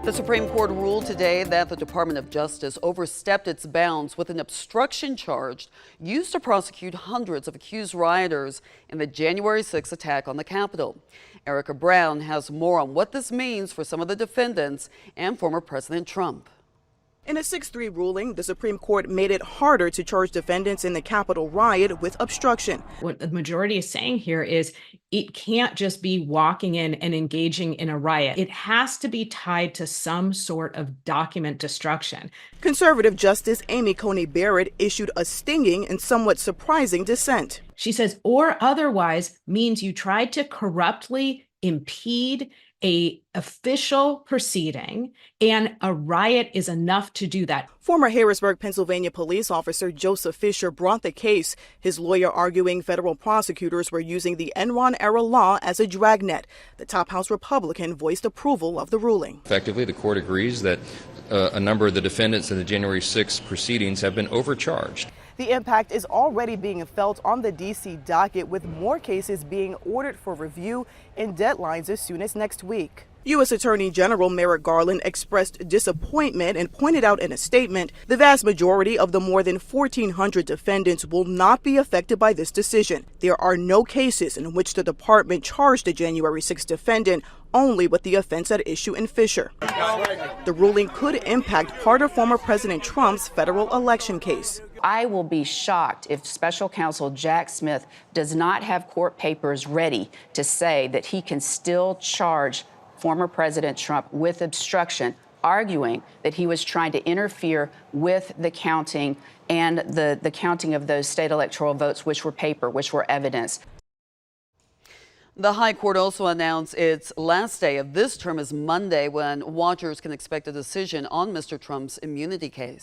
The Supreme Court ruled today that the Department of Justice overstepped its bounds with an obstruction charge used to prosecute hundreds of accused rioters in the January 6th attack on the Capitol. Erica Brown has more on what this means for some of the defendants and former President Trump. In a 6-3 ruling, the Supreme Court made it harder to charge defendants in the Capitol riot with obstruction. What the majority is saying here is it can't just be walking in and engaging in a riot. It has to be tied to some sort of document destruction. Conservative Justice Amy Coney Barrett issued a stinging and somewhat surprising dissent. She says, or otherwise means you tried to corruptly impede a official proceeding, and a riot is enough to do that. Former Harrisburg, Pennsylvania police officer Joseph Fisher brought the case, his lawyer arguing federal prosecutors were using the Enron-era law as a dragnet. The top House Republican voiced approval of the ruling. Effectively, the court agrees that a number of the defendants in the January 6th proceedings have been overcharged. The impact is already being felt on the D.C. docket, with more cases being ordered for review and deadlines as soon as next week. U.S. Attorney General Merrick Garland expressed disappointment and pointed out in a statement the vast majority of the more than 1,400 defendants will not be affected by this decision. There are no cases in which the department charged a January 6th defendant only with the offense at issue in Fisher. The ruling could impact part of former President Trump's federal election case. I will be shocked if special counsel Jack Smith does not have court papers ready to say that he can still charge former President Trump with obstruction, arguing that he was trying to interfere with the counting and the counting of those state electoral votes, which were paper, which were evidence. The High Court also announced its last day of this term is Monday, when watchers can expect a decision on Mr. Trump's immunity case.